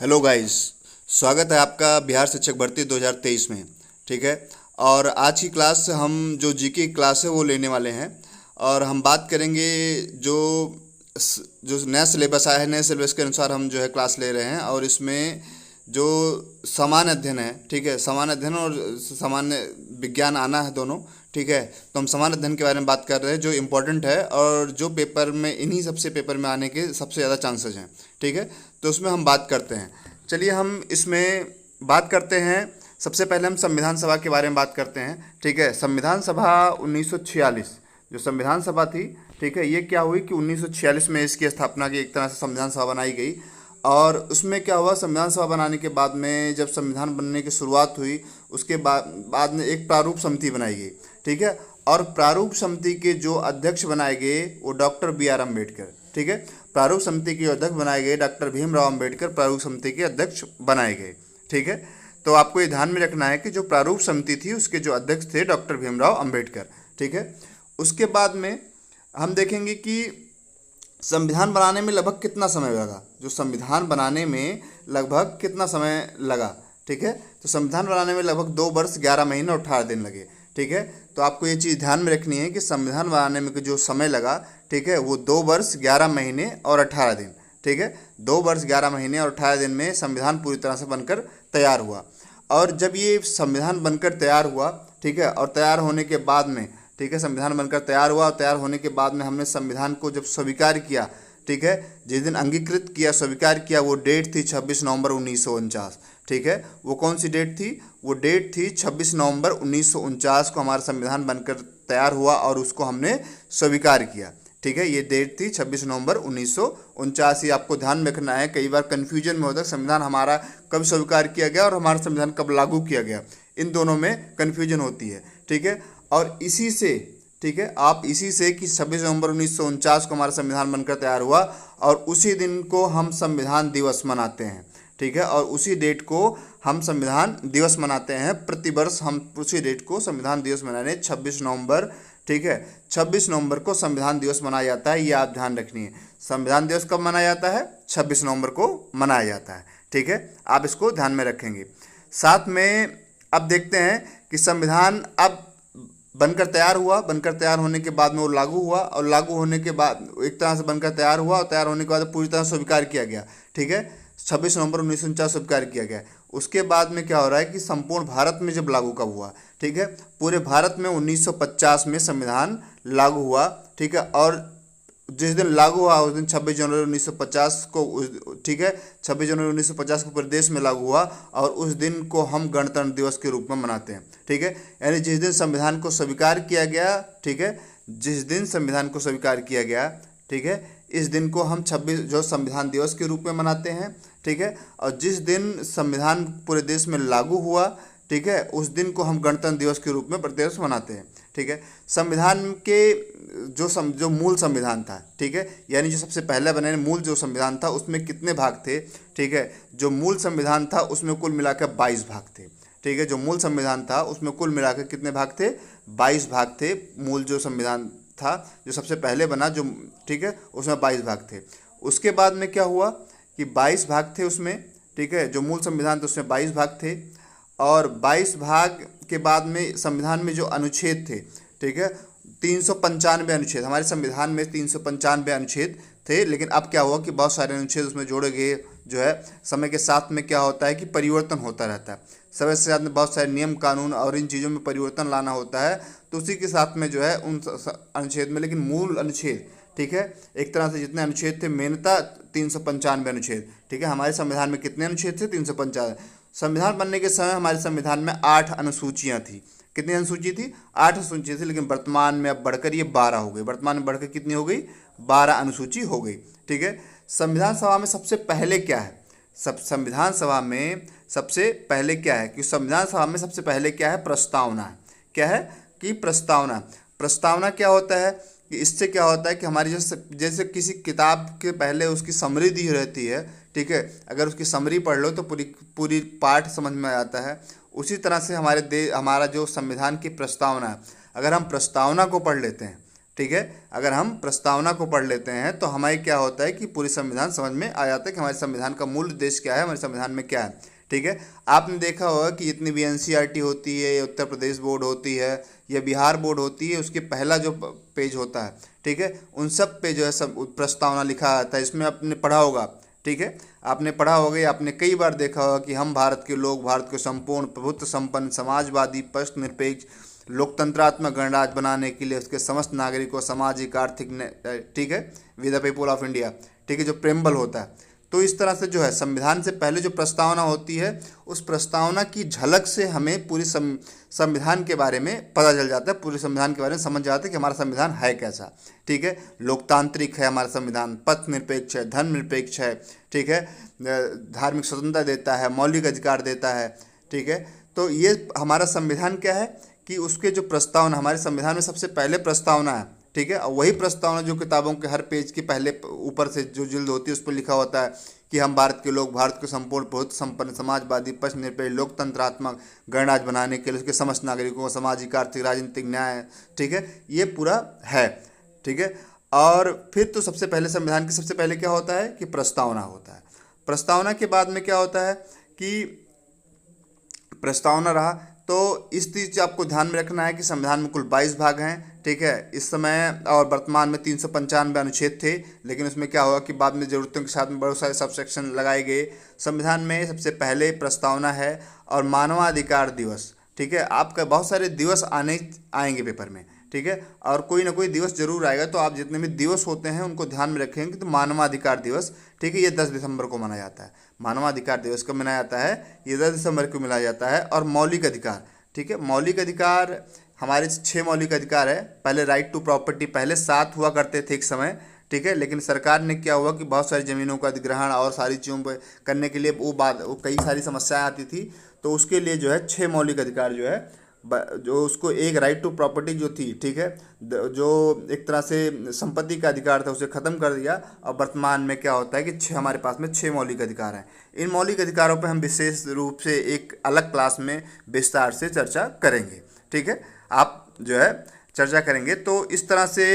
Hello guys, स्वागत है आपका बिहार शिक्षक भर्ती 2023 में। ठीक है। और आज की क्लास हम जो जीके की क्लास है वो लेने वाले हैं और हम बात करेंगे जो जो नया सिलेबस आया है, नए सिलेबस के अनुसार हम जो है क्लास ले रहे हैं। और इसमें जो सामान्य अध्ययन है, ठीक है, सामान्य अध्ययन और सामान्य विज्ञान आना है दोनों। ठीक है। तो हम सामान्य अध्ययन के बारे में बात कर रहे हैं जो इम्पोर्टेंट है और जो पेपर में इन्हीं सबसे पेपर में आने के सबसे ज़्यादा चांसेस हैं। ठीक है। तो उसमें हम बात करते हैं। चलिए हम इसमें बात करते हैं। सबसे पहले हम संविधान सभा के बारे में बात करते हैं। ठीक है। संविधान सभा 1946 जो संविधान सभा थी, ठीक है, ये क्या हुई कि 1946 में इसकी स्थापना की, एक तरह से संविधान सभा बनाई गई। और उसमें क्या हुआ, संविधान सभा बनाने के बाद में जब संविधान बनने की शुरुआत हुई उसके बाद में एक प्रारूप समिति बनाई गई। ठीक है। और प्रारूप समिति के जो अध्यक्ष बनाए गए वो डॉक्टर B.R. अम्बेडकर। ठीक है। प्रारूप समिति के अध्यक्ष बनाए गए डॉक्टर भीमराव अम्बेडकर प्रारूप समिति के अध्यक्ष बनाए गए। ठीक है। तो आपको ये ध्यान में रखना है कि जो प्रारूप समिति थी उसके जो अध्यक्ष थे डॉक्टर भीमराव अम्बेडकर। ठीक है। उसके बाद में हम देखेंगे कि संविधान बनाने में लगभग कितना समय लगा, जो संविधान बनाने में लगभग कितना समय लगा। ठीक है। तो संविधान बनाने में लगभग 2 वर्ष 11 महीने और 18 दिन लगे। ठीक है। तो आपको ये चीज़ ध्यान में रखनी है कि संविधान बनाने में जो समय लगा, ठीक है, वो 2 वर्ष 11 महीने और 18 दिन। ठीक है। 2 वर्ष 11 महीने और 18 दिन में संविधान पूरी तरह से बनकर तैयार हुआ। और जब ये संविधान बनकर तैयार हुआ, ठीक है, और तैयार होने के बाद में, ठीक है, संविधान बनकर तैयार हुआ और तैयार होने के बाद में हमने संविधान को जब स्वीकार किया, ठीक है, जिस दिन अंगीकृत किया, स्वीकार किया, वो डेट थी 26 नवंबर 1949। ठीक है। वो कौन सी डेट थी? वो डेट थी 26 नवंबर 1949 को हमारा संविधान बनकर तैयार हुआ और उसको हमने स्वीकार किया। ठीक है। ये डेट थी 26 नवंबर 1949। ये आपको ध्यान में रखना है। कई बार कन्फ्यूजन में होता है संविधान हमारा कब स्वीकार किया गया और हमारा संविधान कब लागू किया गया, इन दोनों में कन्फ्यूजन होती है। ठीक है। और इसी से, ठीक है, आप इसी से कि 26 नवंबर 1949 को हमारा संविधान बनकर तैयार हुआ और उसी दिन को हम संविधान दिवस मनाते हैं। ठीक है। और उसी डेट को हम संविधान दिवस मनाते हैं। प्रतिवर्ष हम उसी डेट को संविधान दिवस मनाने 26 नवंबर, ठीक है, 26 नवंबर को संविधान दिवस मनाया जाता है। ये आप ध्यान रखनी है। संविधान दिवस कब मनाया जाता है? 26 नवंबर को मनाया जाता है। ठीक है। आप इसको ध्यान में रखेंगे। साथ में अब देखते हैं कि संविधान अब बनकर तैयार हुआ, बनकर तैयार होने के बाद में वो लागू हुआ और लागू होने के बाद एक तरह से बनकर तैयार हुआ और तैयार होने के बाद पूरी तरह स्वीकार किया गया। ठीक है। 26 नवंबर 1949 स्वीकार किया गया। उसके बाद में क्या हो रहा है कि संपूर्ण भारत में जब लागू कब हुआ, ठीक है, पूरे भारत में 1950 में संविधान लागू हुआ। ठीक है। और जिस दिन लागू हुआ उस दिन 26 जनवरी 1950 को, ठीक है, 26 जनवरी 1950 को पूरे देश में लागू हुआ और उस दिन को हम गणतंत्र दिवस के रूप में मनाते हैं। ठीक है। यानी जिस दिन संविधान को स्वीकार किया गया, ठीक है, जिस दिन संविधान को स्वीकार किया गया, ठीक है, इस दिन को हम 26 जो संविधान दिवस के रूप में मनाते हैं। ठीक है। और जिस दिन संविधान पूरे देश में लागू हुआ, ठीक है, उस दिन को हम गणतंत्र दिवस के रूप में प्रतिवर्ष मनाते हैं। ठीक है। संविधान के जो मूल संविधान था, ठीक है, यानी जो सबसे पहले बने मूल जो संविधान था उसमें कितने भाग थे? ठीक है। जो मूल संविधान था उसमें कुल मिलाकर 22 भाग थे। ठीक है। जो मूल संविधान था उसमें कुल मिलाकर कितने भाग थे? 22 भाग थे। मूल जो संविधान था जो सबसे पहले बना, जो, ठीक है, उसमें 22 भाग थे। उसके बाद में क्या हुआ कि 22 भाग थे उसमें, ठीक है, जो मूल संविधान था उसमें 22 भाग थे। और 22 भाग के बाद में संविधान में जो अनुच्छेद थे, ठीक है, 395 अनुच्छेद, हमारे संविधान में 395 अनुच्छेद थे। लेकिन अब क्या हुआ कि बहुत सारे अनुच्छेद उसमें जोड़े गए। जो है समय के साथ में क्या होता है कि परिवर्तन होता रहता है। समय के साथ में बहुत सारे नियम कानून और इन चीज़ों में परिवर्तन लाना होता है। तो उसी के साथ में जो है उन अनुच्छेद में, लेकिन मूल अनुच्छेद, ठीक है, एक तरह से जितने अनुच्छेद थे मेनता 395 अनुच्छेद। ठीक है। हमारे संविधान में कितने अनुच्छेद थे? 395। संविधान बनने के समय हमारे संविधान में 8 अनुसूचियाँ थी। कितनी अनुसूची थी? 8 अनुसूची थी। लेकिन वर्तमान में अब बढ़कर ये 12 हो गई। वर्तमान में बढ़कर कितनी हो गई? 12 अनुसूची हो गई। ठीक है। संविधान सभा में सबसे पहले क्या है? संविधान सभा में सबसे पहले क्या है कि संविधान सभा में सबसे पहले क्या है? प्रस्तावना है। क्या है कि प्रस्तावना। प्रस्तावना क्या होता है कि इससे क्या होता है कि हमारी जैसे किसी किताब के पहले उसकी समरी दी रहती है, ठीक है, अगर उसकी समरी पढ़ लो तो पूरी पाठ समझ में आता है। उसी तरह से हमारा जो संविधान की प्रस्तावना है, अगर हम प्रस्तावना को पढ़ लेते हैं, ठीक है। अगर हम प्रस्तावना को पढ़ लेते हैं तो हमें क्या होता है कि पूरी संविधान समझ में आ जाता है कि हमारे संविधान का मूल उद्देश्य क्या है, हमारे संविधान में क्या है, ठीक है। आपने देखा होगा कि जितनी भी एनसीईआरटी होती है या उत्तर प्रदेश बोर्ड होती है या बिहार बोर्ड होती है, उसके पहला जो पेज होता है, ठीक है, उन सब पे जो है सब प्रस्तावना लिखा आता है। इसमें आपने पढ़ा होगा, ठीक है, आपने पढ़ा होगा या आपने कई बार देखा होगा कि हम भारत के लोग भारत को संपूर्ण प्रभुत्व संपन्न समाजवादी पक्ष निरपेक्ष लोकतंत्रात्मक गणराज्य बनाने के लिए उसके समस्त नागरिकों सामाजिक आर्थिक ठीक है, with the people of India, ठीक है, जो प्रेम्बल होता है। तो इस तरह से जो है संविधान से पहले जो प्रस्तावना होती है, उस प्रस्तावना की झलक से हमें पूरी संविधान के बारे में पता चल जाता है, पूरे संविधान के बारे में समझ जाता है कि हमारा संविधान है कैसा, ठीक है। लोकतांत्रिक है हमारा संविधान, पथ निरपेक्ष है, धर्म निरपेक्ष है, ठीक है, धार्मिक स्वतंत्रता देता है, मौलिक अधिकार देता है, ठीक है। तो ये हमारा संविधान क्या है कि उसके जो प्रस्तावना, हमारे संविधान में सबसे पहले प्रस्तावना है, ठीक है। और वही प्रस्तावना जो किताबों के हर पेज के पहले ऊपर से जो जिल्द होती है उस पर लिखा होता है कि हम भारत के लोग भारत को संपूर्ण प्रभुत्व संपन्न समाजवादी पक्ष निरपेक्ष लोकतंत्रात्मक गणराज्य बनाने के लिए उसके समस्त नागरिकों को सामाजिक आर्थिक राजनीतिक न्याय, ठीक है, ये पूरा है, ठीक है। और फिर तो सबसे पहले संविधान के सबसे पहले क्या होता है कि प्रस्तावना होता है। प्रस्तावना के बाद में क्या होता है कि प्रस्तावना रहा तो इस चीज़ आपको ध्यान में रखना है कि संविधान में कुल 22 भाग हैं, ठीक है। इस समय और वर्तमान में 395 अनुच्छेद थे, लेकिन उसमें क्या हुआ कि बाद में ज़रूरतों के साथ में बहुत सारे सबसेक्शन लगाए गए। संविधान में सबसे पहले प्रस्तावना है और मानवाधिकार दिवस, ठीक है। आपका बहुत सारे दिवस आएंगे पेपर में, ठीक है, और कोई ना कोई दिवस जरूर आएगा, तो आप जितने भी दिवस होते हैं उनको ध्यान में रखेंगे। तो मानवाधिकार दिवस, ठीक है, ये 10 दिसंबर को मनाया जाता है। मानवाधिकार दिवस कब मनाया जाता है? ये 10 दिसंबर को मनाया जाता है। और मौलिक अधिकार, ठीक है, मौलिक अधिकार हमारे 6 मौलिक अधिकार है। पहले राइट टू प्रॉपर्टी, पहले 7 हुआ करते थे एक समय, ठीक है, लेकिन सरकार ने क्या हुआ कि बहुत सारी ज़मीनों का अधिग्रहण और सारी चीज़ों पर करने के लिए वो कई सारी समस्याएं आती थी, तो उसके लिए जो है 6 मौलिक अधिकार जो है, जो उसको एक राइट टू प्रॉपर्टी जो थी, ठीक है, जो एक तरह से संपत्ति का अधिकार था, उसे ख़त्म कर दिया। और वर्तमान में क्या होता है कि हमारे पास में 6 मौलिक अधिकार हैं। इन मौलिक अधिकारों पर हम विशेष रूप से एक अलग क्लास में विस्तार से चर्चा करेंगे, ठीक है, आप जो है चर्चा करेंगे। तो इस तरह से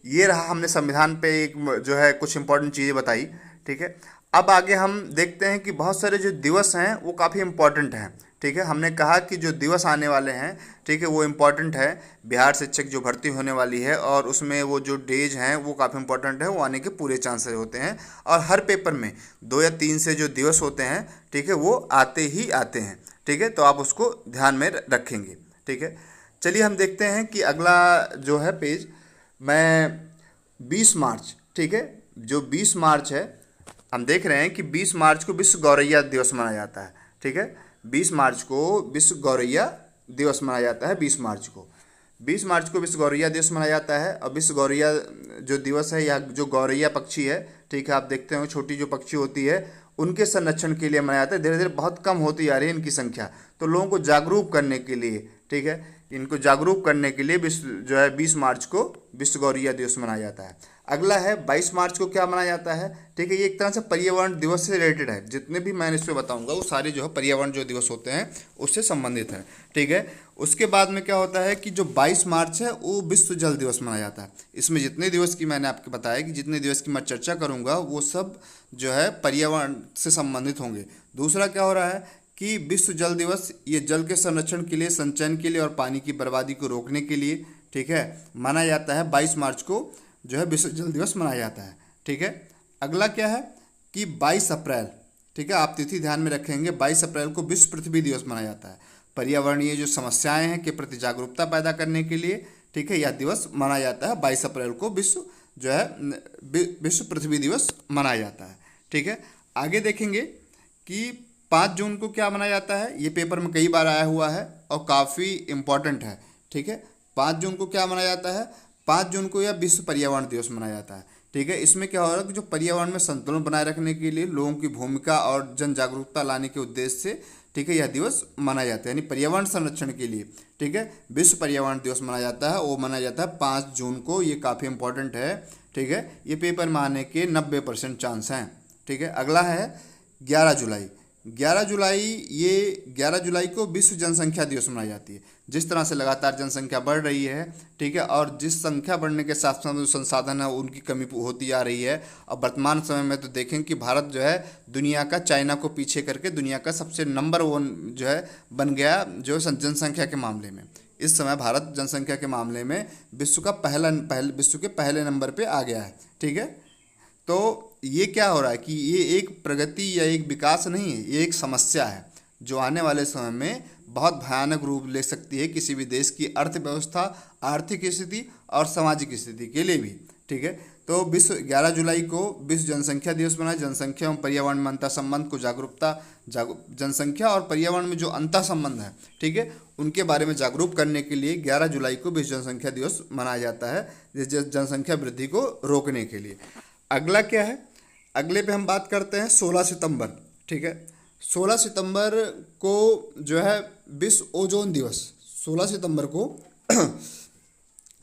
ये रहा, हमने संविधान पे एक जो है कुछ इंपॉर्टेंट चीज़ें बताई, ठीक है। अब आगे हम देखते हैं कि बहुत सारे जो दिवस हैं वो काफ़ी इंपॉर्टेंट हैं, ठीक है। हमने कहा कि जो दिवस आने वाले हैं, ठीक है, वो इम्पॉर्टेंट है। बिहार शिक्षक जो भर्ती होने वाली है और उसमें वो जो डेज हैं वो काफ़ी इंपॉर्टेंट है, वो आने के पूरे चांसेस होते हैं। और हर पेपर में 2 या 3 से जो दिवस होते हैं, ठीक है, वो आते ही आते हैं, ठीक है, तो आप उसको ध्यान में रखेंगे, ठीक है। चलिए हम देखते हैं कि अगला जो है पेज, मैं 20 मार्च, ठीक है, जो 20 मार्च है, हम देख रहे हैं कि 20 मार्च को विश्व गौरैया दिवस मनाया जाता है, ठीक है। 20 मार्च को विश्व गौरैया दिवस मनाया जाता है। 20 मार्च को विश्व गौरैया दिवस मनाया जाता है। और विश्व गौरैया जो दिवस है, या जो गौरैया पक्षी है, ठीक है, आप देखते हो छोटी जो पक्षी होती है, उनके संरक्षण के लिए मनाया जाता है। धीरे धीरे बहुत कम होती जा रही है इनकी संख्या, तो लोगों को जागरूक करने के लिए, ठीक है, इनको जागरूक करने के लिए विश्व जो है 20 मार्च को विश्व गौरैया दिवस मनाया जाता है। अगला है 22 मार्च को क्या मनाया जाता है, ठीक है, ये एक तरह से पर्यावरण दिवस से रिलेटेड है। जितने भी मैं इसमें बताऊंगा वो सारे जो है पर्यावरण जो दिवस होते हैं उससे संबंधित है, ठीक है। उसके बाद में क्या होता है कि जो 22 मार्च है वो विश्व जल दिवस मनाया जाता है। इसमें जितने दिवस की मैंने आपको बताया कि जितने दिवस की मैं चर्चा करूँगा वो सब जो है पर्यावरण से संबंधित होंगे। दूसरा क्या हो रहा है कि विश्व जल दिवस, ये जल के संरक्षण के लिए, संचयन के लिए और पानी की बर्बादी को रोकने के लिए, ठीक है, मनाया जाता है। 22 मार्च को जो है विश्व जल दिवस मनाया जाता है, ठीक है। अगला क्या है कि 22 अप्रैल, ठीक है, आप तिथि ध्यान में रखेंगे, 22 अप्रैल को विश्व पृथ्वी दिवस मनाया जाता है। पर्यावरणीय जो समस्याएं हैं के प्रति जागरूकता पैदा करने के लिए, ठीक है, यह दिवस मनाया जाता है। 22 अप्रैल को विश्व जो है विश्व पृथ्वी दिवस मनाया जाता है, ठीक है। आगे देखेंगे कि 5 जून को क्या मनाया जाता है, ये पेपर में कई बार आया हुआ है और काफ़ी इम्पोर्टेंट है, ठीक है। 5 जून को क्या मनाया जाता है? 5 जून को यह विश्व पर्यावरण दिवस मनाया जाता है, ठीक है। इसमें क्या हो रहा है कि जो पर्यावरण में संतुलन बनाए रखने के लिए लोगों की भूमिका और जन जागरूकता लाने के उद्देश्य से, ठीक है, यह दिवस मनाया जाता है, यानी पर्यावरण संरक्षण के लिए, ठीक है, विश्व पर्यावरण दिवस मनाया जाता है। वो मनाया जाता है 5 जून को, ये काफ़ी इंपॉर्टेंट है, ठीक है। ये पेपर में आने के 90% चांस हैं, ठीक है। अगला है 11 जुलाई। 11 जुलाई, ये 11 जुलाई को विश्व जनसंख्या दिवस मनाई जाती है। जिस तरह से लगातार जनसंख्या बढ़ रही है, ठीक है, और जिस संख्या बढ़ने के साथ साथ जो संसाधन है उनकी कमी होती आ रही है। अब वर्तमान समय में तो देखें कि भारत जो है दुनिया का, चाइना को पीछे करके दुनिया का सबसे नंबर 1 जो है बन गया जो जनसंख्या के मामले में। इस समय भारत जनसंख्या के मामले में विश्व के पहले नंबर पे आ गया है, ठीक है। तो ये क्या हो रहा है कि ये एक प्रगति या एक विकास नहीं है, ये एक समस्या है जो आने वाले समय में बहुत भयानक रूप ले सकती है किसी भी देश की अर्थव्यवस्था, आर्थिक स्थिति और सामाजिक स्थिति के लिए भी, ठीक है। तो 11 जुलाई को विश्व जनसंख्या दिवस मनाया। जनसंख्या एवं पर्यावरण में अंतर संबंध को जनसंख्या और पर्यावरण में जो अंतर संबंध है, ठीक है, उनके बारे में जागरूक करने के लिए 11 जुलाई को विश्व जनसंख्या दिवस मनाया जाता है, जनसंख्या वृद्धि को रोकने के लिए। अगला क्या है, अगले पे हम बात करते हैं 16 सितंबर, ठीक है। 16 सितंबर को जो है विश्व ओजोन दिवस, 16 सितंबर को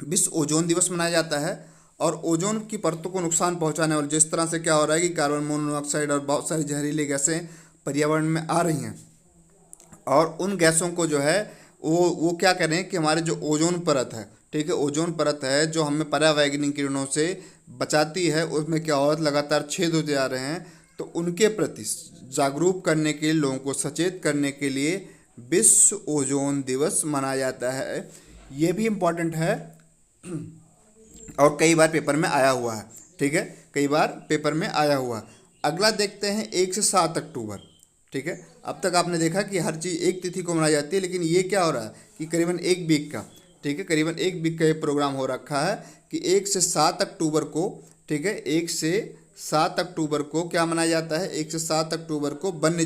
विश्व ओजोन दिवस मनाया जाता है। और ओजोन की परतों को नुकसान पहुंचाने वाले, जिस तरह से क्या हो रहा है कि कार्बन मोनोऑक्साइड और बहुत सारी जहरीली गैसें पर्यावरण में आ रही हैं, और उन गैसों को जो है वो क्या करें कि हमारे जो ओजोन परत है, ठीक है, ओजोन परत है जो हमें परावैगनिक किरणों से बचाती है, उसमें क्या हो, लगातार छेद होते जा रहे हैं। तो उनके प्रति जागरूक करने के लिए, लोगों को सचेत करने के लिए विश्व ओजोन दिवस मनाया जाता है। ये भी इम्पॉर्टेंट है और कई बार पेपर में आया हुआ है, ठीक है, कई बार पेपर में आया हुआ। अगला देखते हैं 1 से 7 अक्टूबर, ठीक है। अब तक आपने देखा कि हर चीज़ एक तिथि को मनाई जाती है, लेकिन ये क्या हो रहा है कि करीबन 1 वीक का, ठीक है, करीबन 1 वीक का ये प्रोग्राम हो रखा है कि 1 से 7 अक्टूबर को, ठीक है, 1 से 7 अक्टूबर को क्या मनाया जाता है, 1 से 7 अक्टूबर को वन्य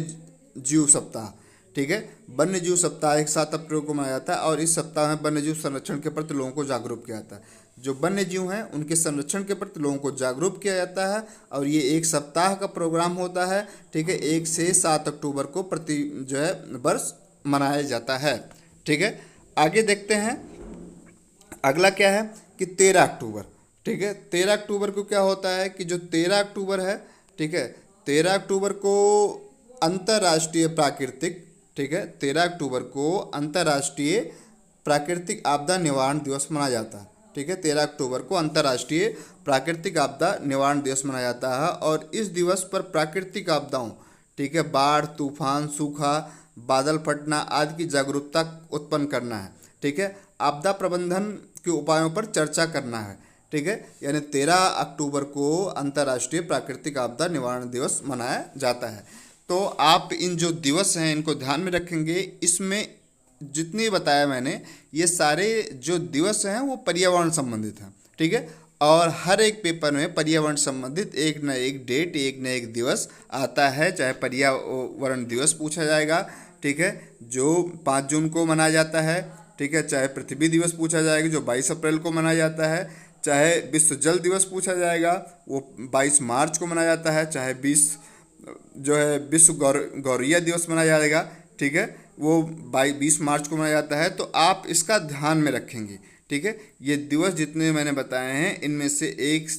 जीव सप्ताह, ठीक है, वन्य जीव सप्ताह 1 7 अक्टूबर को मनाया जाता है। और इस सप्ताह में वन्य जीव संरक्षण के प्रति लोगों को जागरूक किया जाता है। जो वन्य जीव हैं उनके संरक्षण के प्रति लोगों को जागरूक किया जाता है, और ये 1 सप्ताह का प्रोग्राम होता है, ठीक है, 1 से 7 अक्टूबर को प्रति जो है वर्ष मनाया जाता है, ठीक है। आगे देखते हैं, अगला क्या है कि 13 अक्टूबर, ठीक है। 13 अक्टूबर को क्या होता है कि जो 13 अक्टूबर है, ठीक है, 13 अक्टूबर को अंतर्राष्ट्रीय प्राकृतिक, ठीक है, 13 अक्टूबर को अंतर्राष्ट्रीय प्राकृतिक आपदा निवारण दिवस मनाया जाता है, ठीक है। 13 अक्टूबर को अंतर्राष्ट्रीय प्राकृतिक आपदा निवारण दिवस मनाया जाता है। और इस दिवस पर प्राकृतिक आपदाओं, ठीक है, बाढ़, तूफान, सूखा, बादल फटना आदि की जागरूकता उत्पन्न करना है, ठीक है, आपदा प्रबंधन के उपायों पर चर्चा करना है, ठीक है। यानी 13 अक्टूबर को अंतर्राष्ट्रीय प्राकृतिक आपदा निवारण दिवस मनाया जाता है। तो आप इन जो दिवस हैं इनको ध्यान में रखेंगे। इसमें जितनी बताया मैंने, ये सारे जो दिवस हैं वो पर्यावरण संबंधित हैं, ठीक है। और हर एक पेपर में पर्यावरण संबंधित एक न एक डेट, एक न एक दिवस आता है। चाहे पर्यावरण दिवस पूछा जाएगा, ठीक है, जो 5 जून को मनाया जाता है, ठीक है, चाहे पृथ्वी दिवस पूछा जाएगा जो 22 अप्रैल को मनाया जाता है, चाहे विश्व जल दिवस पूछा जाएगा वो 22 मार्च को मनाया जाता है, चाहे 20 जो है विश्व गौरैया दिवस मनाया जाएगा, ठीक है, वो 20 मार्च को मनाया जाता है। तो आप इसका ध्यान में रखेंगे, ठीक है। ये दिवस जितने मैंने बताए हैं इनमें से एक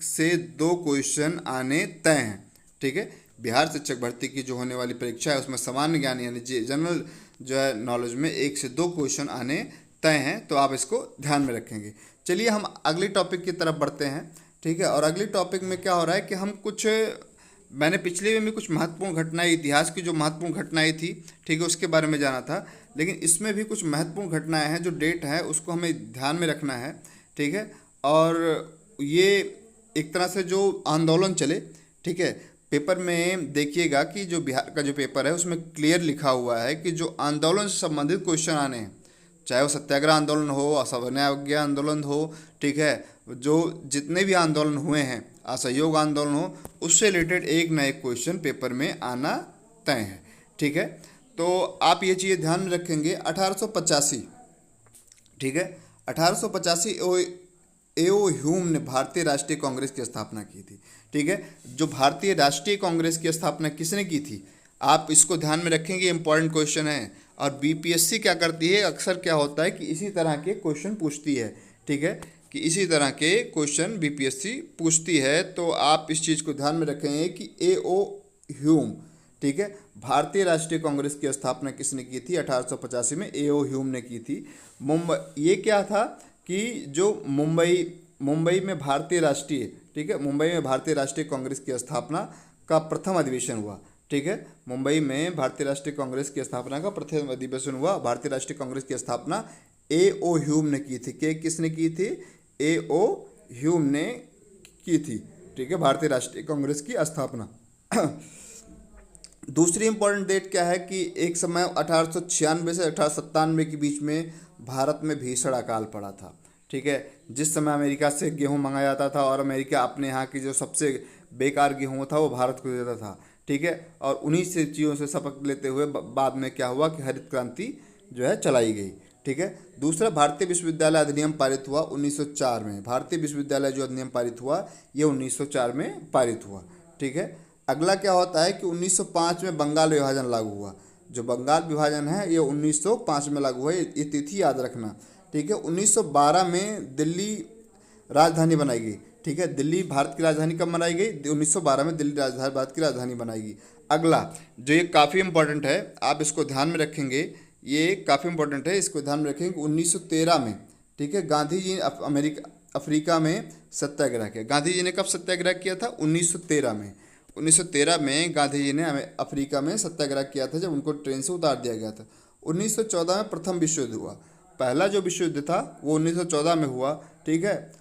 से 2 क्वेश्चन आने तय हैं, ठीक है। बिहार शिक्षक भर्ती की जो होने वाली परीक्षा है उसमें सामान्य ज्ञान यानी जनरल जो है नॉलेज में 1 से 2 क्वेश्चन आने तय हैं, तो आप इसको ध्यान में रखेंगे। चलिए हम अगले टॉपिक की तरफ बढ़ते हैं, ठीक है। और अगले टॉपिक में क्या हो रहा है कि हम कुछ, मैंने पिछले में भी कुछ महत्वपूर्ण घटनाएं, इतिहास की जो महत्वपूर्ण घटनाएं थी, ठीक है, उसके बारे में जाना था, लेकिन इसमें भी कुछ महत्वपूर्ण घटनाएं हैं जो डेट है उसको हमें ध्यान में रखना है, ठीक है। और ये एक तरह से जो आंदोलन चले, ठीक है, पेपर में देखिएगा कि जो बिहार का जो पेपर है उसमें क्लियर लिखा हुआ है कि जो आंदोलन से संबंधित क्वेश्चन आने हैं, चाहे वो सत्याग्रह आंदोलन हो, असहयोग आंदोलन हो, ठीक है, जो जितने भी आंदोलन हुए हैं, असहयोग आंदोलन हो, उससे रिलेटेड एक न एक क्वेश्चन पेपर में आना तय है, ठीक है। तो आप ये चीज़ें ध्यान में रखेंगे। 1885, ठीक है, 1885 ए.ओ. ह्यूम ने भारतीय राष्ट्रीय कांग्रेस की स्थापना की थी, ठीक है। जो भारतीय राष्ट्रीय कांग्रेस की स्थापना किसने की थी, आप इसको ध्यान में रखेंगे, इंपॉर्टेंट क्वेश्चन है। और बीपीएससी क्या करती है, अक्सर क्या होता है कि इसी तरह के क्वेश्चन पूछती है, ठीक है, कि इसी तरह के क्वेश्चन बीपीएससी पूछती है। तो आप इस चीज़ को ध्यान में रखेंगे कि ए.ओ. ह्यूम, ठीक है। भारतीय राष्ट्रीय कांग्रेस की स्थापना किसने की थी? 1885 में ए.ओ. ह्यूम ने की थी। मुंबई, ये क्या था कि जो मुंबई में भारतीय राष्ट्रीय, ठीक है, मुंबई में भारतीय राष्ट्रीय कांग्रेस की स्थापना का प्रथम अधिवेशन हुआ, ठीक है। मुंबई में भारतीय राष्ट्रीय कांग्रेस की स्थापना का प्रथम अधिवेशन हुआ। भारतीय राष्ट्रीय कांग्रेस की स्थापना ए.ओ. ह्यूम ने की थी। किसने की थी? ए.ओ. ह्यूम ने की थी, ठीक है, भारतीय राष्ट्रीय कांग्रेस की स्थापना। दूसरी इंपॉर्टेंट डेट क्या है कि एक समय 1896 से 1897 के बीच में भारत में भीषण अकाल पड़ा था, ठीक है। जिस समय अमेरिका से गेहूं मंगाया जाता था और अमेरिका अपने यहाँ की जो सबसे बेकार गेहूं था वो भारत को देता था, ठीक है। और उन्हीं से चीज़ों से सबक लेते हुए बाद में क्या हुआ कि हरित क्रांति जो है चलाई गई, ठीक है। दूसरा, भारतीय विश्वविद्यालय अधिनियम पारित हुआ 1904 में। भारतीय विश्वविद्यालय जो अधिनियम पारित हुआ ये 1904 में पारित हुआ, ठीक है। अगला क्या होता है कि 1905 में बंगाल विभाजन लागू हुआ। जो बंगाल विभाजन है ये 1905 में लागू हुआ, ये तिथि याद रखना, ठीक है। 1912 में दिल्ली राजधानी बनाई गई, ठीक है। दिल्ली भारत की राजधानी कब बनाई गई? 1912 में दिल्ली राजधानी भारत की राजधानी बनाई गई। अगला जो ये काफ़ी इंपॉर्टेंट है, आप इसको ध्यान में रखेंगे, ये काफ़ी इंपॉर्टेंट है, इसको ध्यान में रखेंगे। 1913 में, ठीक है, गांधी जी ने अफ्रीका में सत्याग्रह किया। गांधी जी ने कब सत्याग्रह किया था? 1913 में। 1913 में गांधी जी ने अफ्रीका में सत्याग्रह किया था, जब उनको ट्रेन से उतार दिया गया था। 1914 में प्रथम विश्व युद्ध हुआ। पहला जो विश्व युद्ध था वो 1914 में हुआ, ठीक है।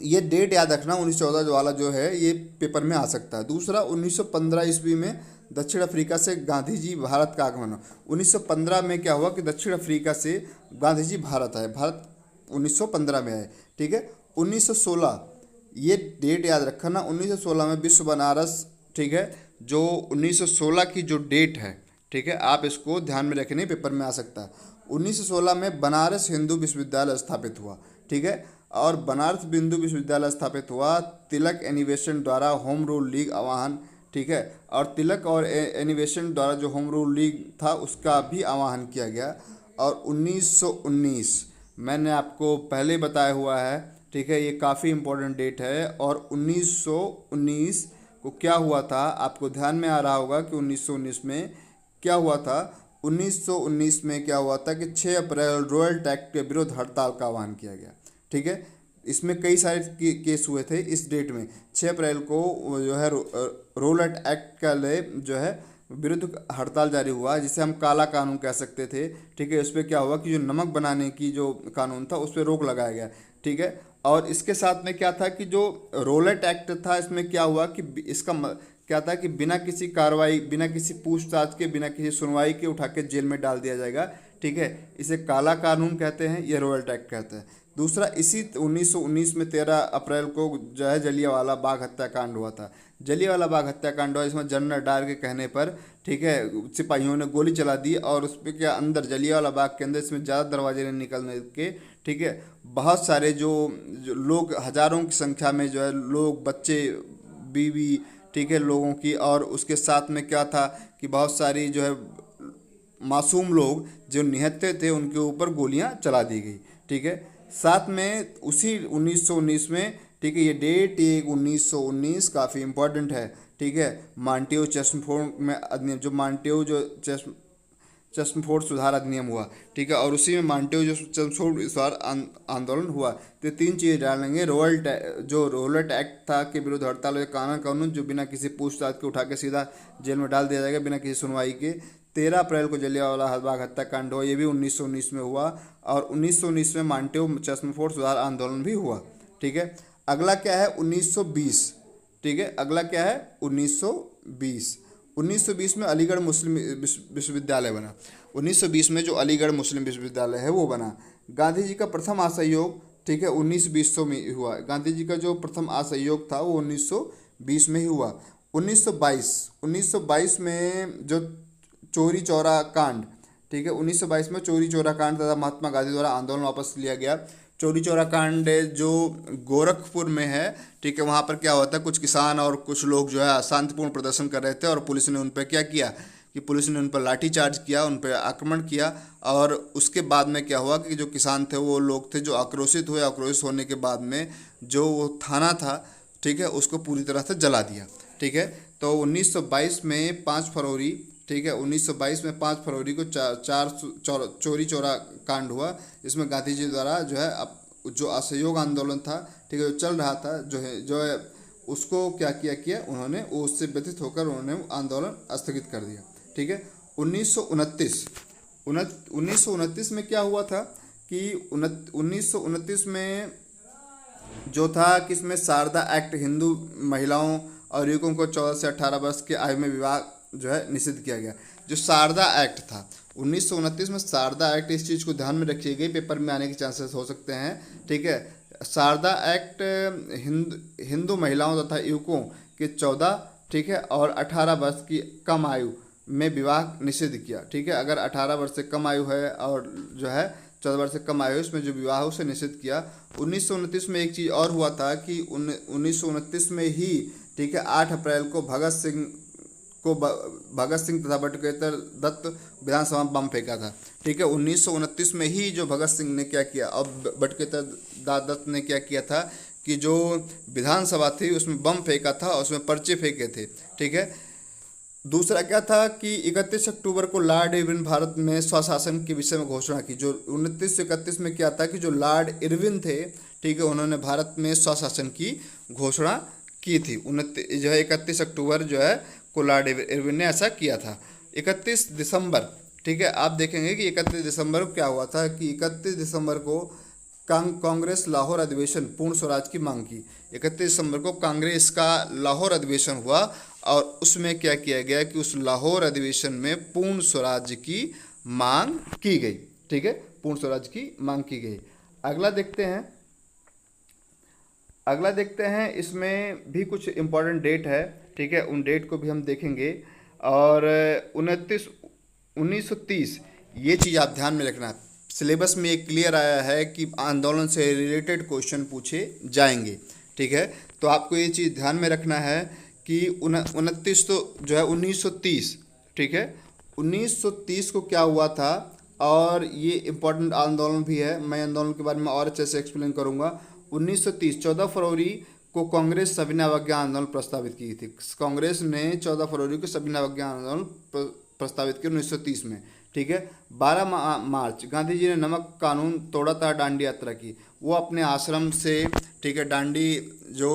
ये डेट याद रखना, 1914 वाला जो है ये पेपर में आ सकता है। दूसरा, 1915 ईस्वी में दक्षिण अफ्रीका से गांधी जी भारत का आगमन। 1915 में क्या हुआ कि दक्षिण अफ्रीका से गांधी जी भारत आए, भारत 1915 में आए, ठीक है। 1916, ये डेट याद रखना, 1916 में विश्व बनारस, ठीक है। जो 1916 की जो डेट है, ठीक है, आप इसको ध्यान में रखने, पेपर में आ सकता है। 1916 में बनारस हिंदू विश्वविद्यालय स्थापित हुआ, ठीक है। और बनारस हिंदू विश्वविद्यालय स्थापित हुआ तिलक एनिवेशन द्वारा होम रूल लीग आह्वान, ठीक है। और तिलक और एनिवेशन द्वारा जो होम रूल लीग था उसका भी आह्वान किया गया। और 1919 मैंने आपको पहले बताया हुआ है, ठीक है, ये काफ़ी इंपॉर्टेंट डेट है। और 1919 को क्या हुआ था, आपको ध्यान में आ रहा होगा कि 1919 में क्या हुआ था। 1919 में क्या हुआ था कि 6 अप्रैल रॉयल टैक्स के विरुद्ध हड़ताल का आह्वान किया गया, ठीक है। इसमें कई सारे केस हुए थे इस डेट में। 6 अप्रैल को जो है रोलेट एक्ट का जो है विरुद्ध हड़ताल जारी हुआ, जिसे हम काला कानून कह सकते थे, ठीक है। उस पर क्या हुआ कि जो नमक बनाने की जो कानून था उस पर रोक लगाया गया, ठीक है। और इसके साथ में क्या था कि जो रोलेट एक्ट था, इसमें क्या हुआ कि इसका क्या था कि बिना किसी कार्रवाई, बिना किसी पूछताछ के, बिना किसी सुनवाई के उठा के जेल में डाल दिया जाएगा, ठीक है। इसे काला कानून कहते हैं, ये रोलेट एक्ट कहते हैं। दूसरा, इसी 1919 में 13 अप्रैल को जो है जलियांवाला बाग हत्याकांड हुआ था। जलियांवाला बाग हत्याकांड हुआ, इसमें जनरल डायर के कहने पर, ठीक है, सिपाहियों ने गोली चला दी और उस पर क्या अंदर जलियांवाला बाग के अंदर, इसमें ज़्यादा दरवाजे नहीं निकलने के, ठीक है, बहुत सारे जो लोग, हज़ारों की संख्या में जो है लोग, बच्चे, बीवी, ठीक है, लोगों की, और उसके साथ में क्या था कि बहुत सारी जो है मासूम लोग जो निहत्थे थे उनके ऊपर गोलियां चला दी गई, ठीक है। साथ में उसी 1919 में, ठीक है, ये डेट, ये 1919 काफ़ी इम्पोर्टेंट है, ठीक है। मांटेओ चेम्सफोर्ड में अधिनियम, जो मांटेओ जो चेम्सफोर्ड सुधार अधिनियम हुआ, ठीक है। और उसी में मांटेओ जो चेम्सफोर्ड सुधार आंदोलन हुआ। तो 3 चीज़ें डालेंगे, जो रोलेट एक्ट था के विरुद्ध हड़ताल, कानून जो बिना किसी पूछताछ के उठा के सीधा जेल में डाल दिया जाएगा बिना किसी सुनवाई के। 13 अप्रैल को जलियांवाला बाग हत्याकांड हुआ, ये भी 1919 में हुआ। और 1919 में मांटेओ चेम्सफोर्ड सुधार आंदोलन भी हुआ, ठीक है। अगला क्या है? 1920, ठीक है। अगला क्या है? 1920 में अलीगढ़ मुस्लिम विश्वविद्यालय बना। 1920 में जो अलीगढ़ मुस्लिम विश्वविद्यालय है वो बना। गांधी जी का प्रथम असहयोग, ठीक है, 1920 में हुआ। गांधी जी का जो प्रथम असहयोग था वो 1920 में ही हुआ। 1922 में जो चौरी चौरा कांड, ठीक है, 1922 में चौरी चौरा कांड तथा महात्मा गांधी द्वारा आंदोलन वापस लिया गया। चौरी चौरा कांड जो गोरखपुर में है, ठीक है, वहाँ पर क्या हुआ था, कुछ किसान और कुछ लोग जो है शांतिपूर्ण प्रदर्शन कर रहे थे और पुलिस ने उन पर क्या किया कि पुलिस ने उन पर लाठीचार्ज किया, उन पर आक्रमण किया। और उसके बाद में क्या हुआ कि जो किसान थे वो लोग थे जो आक्रोशित हुए। आक्रोशित होने के बाद में जो वो थाना था, ठीक है, उसको पूरी तरह से जला दिया, ठीक है। तो 1922 में 5 फरवरी, ठीक है, 1922 में 5 फरवरी को चोरी चौरा कांड हुआ। इसमें गांधी जी द्वारा जो है जो असहयोग आंदोलन था, ठीक है, जो चल रहा था, जो है उसको क्या किया उन्होंने, उससे व्यथित होकर उन्होंने आंदोलन स्थगित कर दिया। ठीक है, 1929 में क्या हुआ था कि 1929 में जो था कि इसमें शारदा एक्ट, हिंदू महिलाओं और युवकों को 14 से 18 वर्ष के आयु में विवाह जो है निषिद्ध किया गया। जो शारदा एक्ट था 1929 में, शारदा एक्ट, इस चीज़ को ध्यान में रखिएगा, पेपर में आने के चांसेस हो सकते हैं। ठीक है, शारदा एक्ट हिंदू महिलाओं तथा युवकों के 14, ठीक है, और 18 वर्ष की कम आयु में विवाह निषिद्ध किया। ठीक है, अगर 18 वर्ष से कम आयु है और जो है 14 वर्ष से कम आयु, इसमें जो विवाह उसे निषिद्ध किया। 1929 में एक चीज़ और हुआ था कि 1929 में ही, ठीक है, 8 अप्रैल को भगत सिंह तथा बटुकेश्वर दत्त विधानसभा में बम फेंका था। ठीक है, 1929 में ही जो भगत सिंह ने क्या किया और बटुकेश्वर दत्त ने क्या किया था कि जो विधानसभा थी उसमें बम फेंका था और उसमें पर्चे फेंके थे। ठीक है, दूसरा क्या था कि 31 अक्टूबर को लॉर्ड इरविन भारत में स्वशासन के विषय में घोषणा की। जो 2931 में क्या था कि जो लॉर्ड इरविन थे, ठीक है, उन्होंने भारत में स्वशासन की घोषणा की थी। 31 अक्टूबर जो है को लॉर्ड इरविन ने ऐसा किया था। 31 दिसंबर, ठीक है, आप देखेंगे कि 31 दिसंबर को क्या हुआ था कि 31 दिसंबर को कांग्रेस लाहौर अधिवेशन पूर्ण स्वराज की मांग की। 31 दिसंबर को कांग्रेस का लाहौर अधिवेशन हुआ और उसमें क्या किया गया कि उस लाहौर अधिवेशन में पूर्ण स्वराज की मांग की गई। ठीक है, पूर्ण स्वराज की मांग की गई। अगला देखते हैं, इसमें भी कुछ इम्पोर्टेंट डेट है। ठीक है, उन डेट को भी हम देखेंगे। और 1930, ये चीज़ आप ध्यान में रखना, सिलेबस में एक क्लियर आया है कि आंदोलन से रिलेटेड क्वेश्चन पूछे जाएंगे। ठीक है, तो आपको ये चीज़ ध्यान में रखना है कि 29 तो जो है 1930, ठीक है, 1930 को क्या हुआ था, और ये इम्पोर्टेंट आंदोलन भी है, मैं आंदोलन के बारे में और अच्छे से एक्सप्लेन करूँगा। 1930 14 फरवरी को कांग्रेस सविनय अवज्ञा आंदोलन प्रस्तावित की थी। कांग्रेस ने 14 फरवरी को सविनय अवज्ञा आंदोलन प्रस्तावित किया 1930 में। ठीक है, 12 मार्च गांधी जी ने नमक कानून तोड़ा था, डांडी यात्रा की। वो अपने आश्रम से, ठीक है, डांडी जो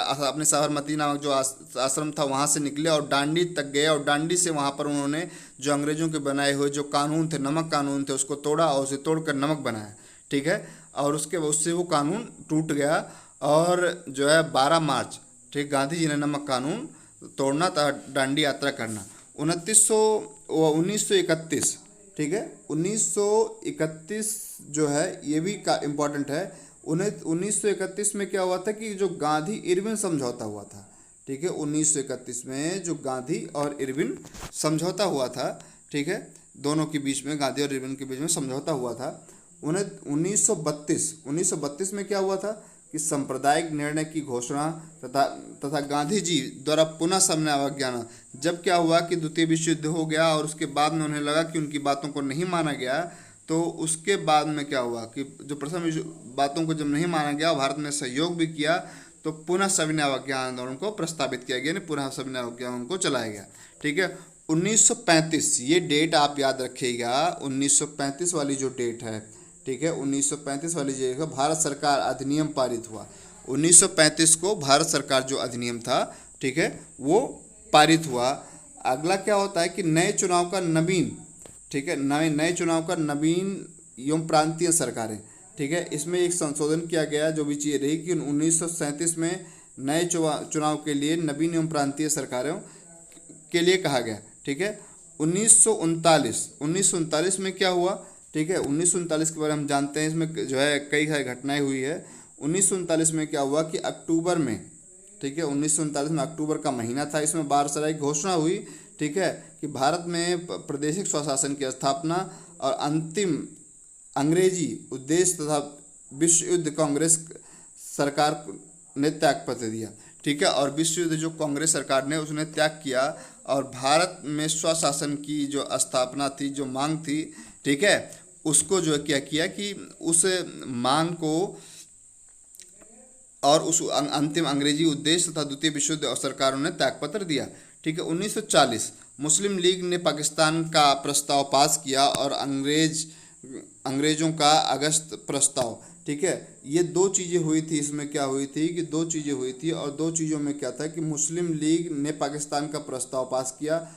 अपने साबरमती नामक जो आश्रम था वहाँ से निकले और डांडी तक गए और डांडी से वहाँ पर उन्होंने जो अंग्रेजों के बनाए हुए जो कानून थे, नमक कानून थे, उसको तोड़ा और उसे तोड़कर नमक बनाया। ठीक है, और उससे वो कानून टूट गया और जो है 12 मार्च, ठीक, गांधी जी ने नमक कानून तोड़ना था, डांडी यात्रा करना। 1931, ठीक है, 1931 जो है ये भी का इम्पोर्टेंट है। 1931 में क्या हुआ था कि जो गांधी इरविन समझौता हुआ था। ठीक है, 1931 में जो गांधी और इरविन समझौता हुआ था, ठीक है, दोनों के बीच में, गांधी और इरविन के बीच में समझौता हुआ था। 1932 में क्या हुआ था कि सांप्रदायिक निर्णय की घोषणा तथा गांधी जी द्वारा पुनः सविनय अवज्ञा। जब क्या हुआ कि द्वितीय विश्व युद्ध हो गया और उसके बाद में उन्हें लगा कि उनकी बातों को नहीं माना गया, तो उसके बाद में क्या हुआ कि जो प्रथम बातों को जब नहीं माना गया, भारत ने सहयोग भी किया, तो पुनः सविनय अवज्ञा आंदोलन को प्रस्तावित किया गया, पुनः सविनय अवज्ञा आंदोलन को चलाया गया। ठीक है, 1935, ये डेट आप याद रखिएगा, 1935 वाली जो डेट है, ठीक है, 1935 वाली जगह भारत सरकार अधिनियम पारित हुआ। 1935 को भारत सरकार जो अधिनियम था, ठीक है, वो पारित हुआ। अगला क्या होता है कि नए चुनाव का नवीन, ठीक है, नए चुनाव का नवीन एवं प्रांतीय सरकारें, ठीक है, इसमें एक संशोधन किया गया जो भी चीज़ रही कि 1937 में नए चुनाव के लिए नवीन एवं प्रांतीय सरकारों के लिए कहा गया। ठीक है, 1939 में क्या हुआ, ठीक है, 1939 के बारे में हम जानते हैं, इसमें जो है कई सारी घटनाएं हुई है। 1939 में क्या हुआ कि अक्टूबर में, ठीक है, 1939 में अक्टूबर का महीना था, इसमें वारसराय की घोषणा हुई, ठीक है, कि भारत में प्रादेशिक स्वशासन की स्थापना और अंतिम अंग्रेजी उद्देश्य तथा विश्व युद्ध कांग्रेस सरकार ने त्याग पत्र दिया। ठीक है, और विश्व युद्ध जो कांग्रेस सरकार ने उसने त्याग किया और भारत में स्वशासन की जो स्थापना थी, जो मांग थी, ठीक है, उसको जो क्या किया कि उस मांग को और उस अंतिम अंग्रेजी उद्देश्य तथा द्वितीय विश्व युद्ध और सरकारों ने त्यागपत्र दिया। ठीक है। 1940 मुस्लिम लीग ने पाकिस्तान का प्रस्ताव पास किया और अंग्रेजों का अगस्त प्रस्ताव। ठीक है। ये दो चीज़ें हुई थी, इसमें क्या हुई थी कि दो चीज़ें हुई थी, और दो चीज़ों में क्या था कि मुस्लिम लीग ने पाकिस्तान का प्रस्ताव पास किया।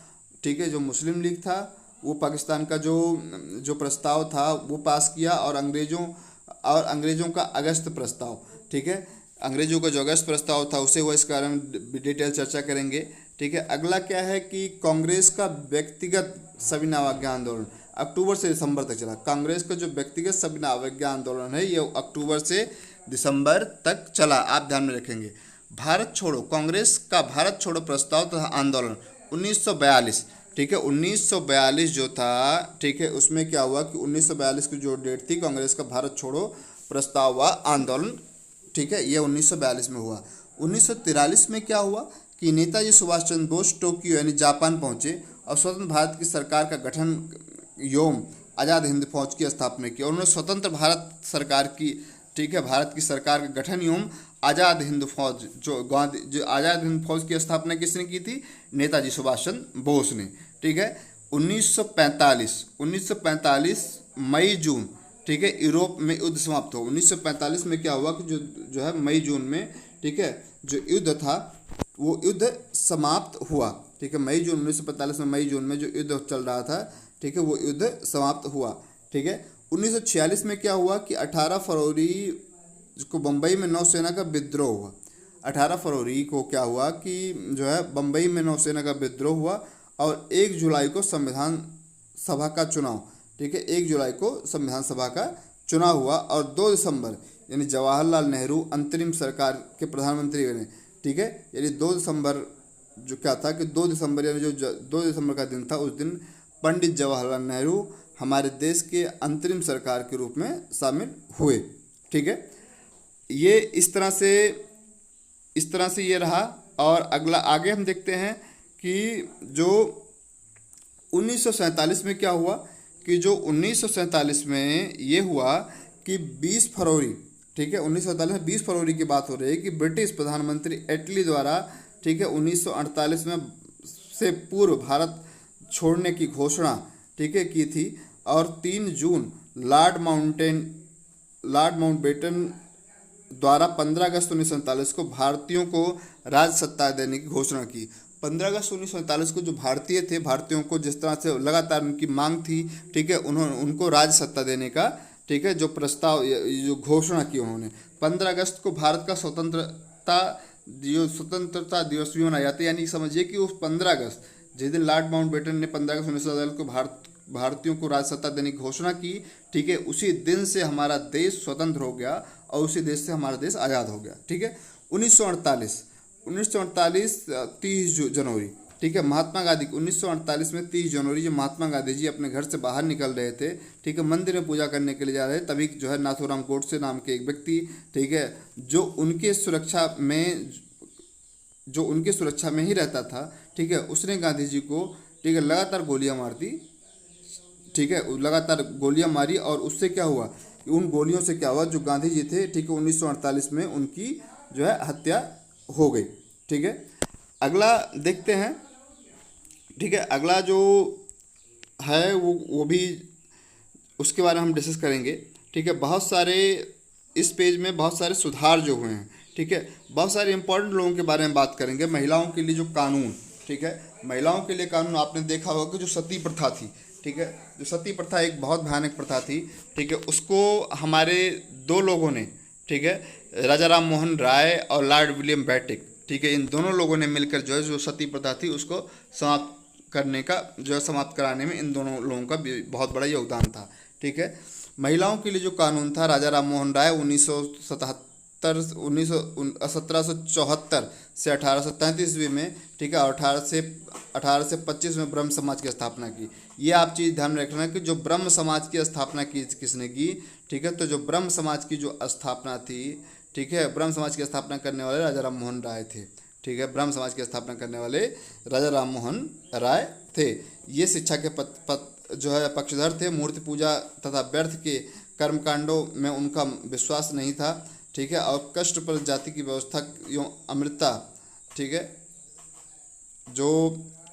ठीक है। जो मुस्लिम लीग था वो पाकिस्तान का जो प्रस्ताव था वो पास किया, और अंग्रेज़ों का अगस्त प्रस्ताव। ठीक है। अंग्रेजों का जो अगस्त प्रस्ताव था उसे हुआ, इसके बारे में डिटेल चर्चा करेंगे। ठीक है। अगला क्या है कि कांग्रेस का व्यक्तिगत सविनय अवज्ञा आंदोलन अक्टूबर से दिसंबर तक चला। कांग्रेस का जो व्यक्तिगत सविनय अवज्ञा आंदोलन है ये अक्टूबर से दिसंबर तक चला, आप ध्यान में रखेंगे। भारत छोड़ो, कांग्रेस का भारत छोड़ो प्रस्ताव तथा आंदोलन 1942। ठीक है। 1942 जो था, ठीक है, उसमें क्या हुआ कि 1942 की जो डेट थी कांग्रेस का भारत छोड़ो प्रस्ताव व आंदोलन, ठीक है, ये 1942 में हुआ। 1943 में क्या हुआ कि नेताजी सुभाष चंद्र बोस टोक्यो यानी जापान पहुंचे और स्वतंत्र भारत की सरकार का गठन एवं आज़ाद हिंद फौज की स्थापना की। और उन्होंने स्वतंत्र भारत सरकार की, ठीक है, भारत की सरकार का गठन एवं आज़ाद हिंद फौज जो आज़ाद हिंद फौज की स्थापना किसने की थी? नेताजी सुभाष चंद्र बोस ने। ठीक है। 1945 मई जून, ठीक है, यूरोप में युद्ध समाप्त हो। 1945 में क्या हुआ कि जो है मई जून में, ठीक है, जो युद्ध था वो युद्ध समाप्त हुआ। ठीक है। मई जून 1945 में, मई जून में जो युद्ध चल रहा था, ठीक है, वो युद्ध समाप्त हुआ। ठीक है। 1946 में क्या हुआ कि 18 फरवरी को बम्बई में नौसेना का विद्रोह हुआ। 18 फरवरी को क्या हुआ कि जो है बम्बई में नौसेना का विद्रोह हुआ, और 1 जुलाई को संविधान सभा का चुनाव, ठीक है, 1 जुलाई को संविधान सभा का चुनाव हुआ, और 2 दिसंबर यानी जवाहरलाल नेहरू अंतरिम सरकार के प्रधानमंत्री बने। ठीक है। यानी 2 दिसंबर जो क्या था कि 2 दिसंबर यानी जो 2 दिसंबर का दिन था, उस दिन पंडित जवाहरलाल नेहरू हमारे देश के अंतरिम सरकार के रूप में शामिल हुए। ठीक है। ये इस तरह से ये रहा। और अगला आगे हम देखते हैं कि जो 1947 में क्या हुआ कि जो 1947 में ये हुआ कि 20 फरवरी, ठीक है, 1947 में 20 फरवरी की बात हो रही है कि ब्रिटिश प्रधानमंत्री एटली द्वारा, ठीक है, 1948 में से पूर्व भारत छोड़ने की घोषणा, ठीक है, की थी। और 3 जून लॉर्ड माउंटबेटन द्वारा 15 अगस्त 1947 को भारतीयों को राज सत्ता देने की घोषणा की। 15 अगस्त 1947 को जो भारतीय थे, भारतीयों को जिस तरह से लगातार उनकी मांग थी, ठीक है, उनको राज सत्ता देने का, ठीक है, जो प्रस्ताव, जो घोषणा की उन्होंने। 15 अगस्त को भारत का स्वतंत्रता दिवस भी मनाया जाता है। यानी समझिए कि उस 15 अगस्त जिस दिन लॉर्ड माउंटबेटन ने 15 अगस्त 1947 को भारतीयों को राज सत्ता देने की घोषणा की, ठीक है, उसी दिन से हमारा देश स्वतंत्र हो गया और उसी देश से हमारा देश आज़ाद हो गया। ठीक है। 1948 30 जनवरी, ठीक है, महात्मा गांधी 1948 में 30 जनवरी जो महात्मा गांधी जी अपने घर से बाहर निकल रहे थे, ठीक है, मंदिर में पूजा करने के लिए जा रहे थे, तभी जो है नाथूराम गोडसे नाम के एक व्यक्ति, ठीक है, जो उनके सुरक्षा में ही रहता था, ठीक है, उसने गांधी जी को, ठीक है, लगातार गोलियां मार दी। ठीक है, लगातार गोलियां मारी, और उससे क्या हुआ कि उन गोलियों से क्या हुआ, जो गांधी जी थे, ठीक है, 1948 में उनकी जो है हत्या हो गई। ठीक है। अगला देखते हैं। ठीक है। अगला जो है वो भी उसके बारे में हम डिस्कस करेंगे। ठीक है। बहुत सारे इस पेज में बहुत सारे सुधार जो हुए हैं। ठीक है। बहुत सारे इंपॉर्टेंट लोगों के बारे में बात करेंगे। महिलाओं के लिए जो कानून, ठीक है, महिलाओं के लिए कानून आपने देखा होगा कि जो सती प्रथा थी, ठीक है, जो सती प्रथा एक बहुत भयानक प्रथा थी, ठीक है, उसको हमारे 2 लोगों ने, ठीक है, राजा राम मोहन राय और लॉर्ड विलियम बेंटिक, ठीक है, इन दोनों लोगों ने मिलकर जो है जो सती प्रथा थी उसको समाप्त कराने में इन दोनों लोगों का भी बहुत बड़ा योगदान था। ठीक है। महिलाओं के लिए जो कानून था, राजा राम मोहन राय 1774 से 1833 ईस्वी में, ठीक है, और 18 से 25 में ब्रह्म समाज की स्थापना की। ये आप चीज़ ध्यान में रखना कि जो ब्रह्म समाज की स्थापना की किसने की, ठीक है, तो जो ब्रह्म समाज की जो स्थापना थी, ठीक है, ब्रह्म समाज की स्थापना करने वाले राजा राम मोहन राय थे। ठीक है। ब्रह्म समाज की स्थापना करने वाले राजा राम मोहन राय थे। ये शिक्षा के जो है पक्षधर थे। मूर्ति पूजा तथा व्यर्थ के कर्मकांडों में उनका विश्वास नहीं था। ठीक है, और कष्ट पर जाति की व्यवस्था एवं अमृता, ठीक है, जो,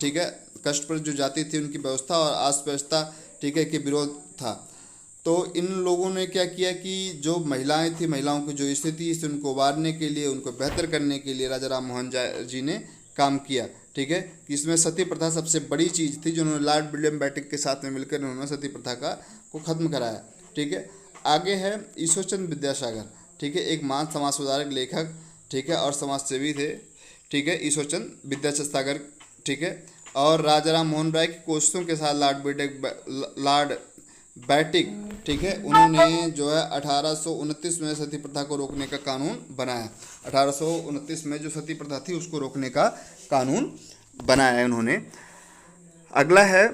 ठीक है, कष्ट पर जो जाति थी उनकी व्यवस्था और अस्पृश्यता, ठीक है, के विरोध था। तो इन लोगों ने क्या किया कि जो महिलाएं थी, महिलाओं की जो स्थिति थी उनको उबारने के लिए, उनको बेहतर करने के लिए राजा राम मोहन जी ने काम किया। ठीक है, कि इसमें सती प्रथा सबसे बड़ी चीज़ थी जो उन्होंने लॉर्ड विलियम बेंटिक के साथ में मिलकर उन्होंने सती प्रथा को ख़त्म कराया। ठीक है, आगे है ईश्वरचंद्र विद्यासागर। ठीक है, एक महान समाज सुधारक, लेखक, ठीक है, और समाज सेवी थे। ठीक है, ईश्वरचंद्र विद्यासागर। ठीक है, और राजा राम मोहन राय की कोशिशों के साथ लॉर्ड बैटिक, ठीक है, उन्होंने जो है 1829 में सती प्रथा को रोकने का कानून बनाया। 1829 में जो सती प्रथा थी उसको रोकने का कानून बनाया है उन्होंने। अगला है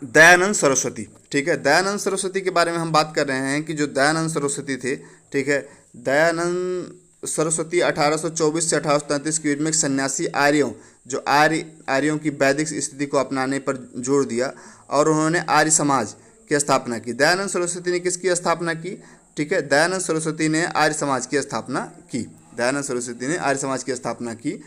दयानंद सरस्वती। ठीक है, दयानंद सरस्वती के बारे में हम बात कर रहे हैं कि जो दयानंद सरस्वती थे, ठीक है, दयानंद सरस्वती 1824 से 1833 के बीच में एक सन्यासी आर्यों की वैदिक स्थिति को अपनाने पर जोर दिया और उन्होंने आर्य समाज की स्थापना की। दयानंद सरस्वती ने किसकी स्थापना की? ठीक है, दयानंद सरस्वती ने आर्य समाज की स्थापना की। दयानंद सरस्वती ने आर्य समाज की स्थापना की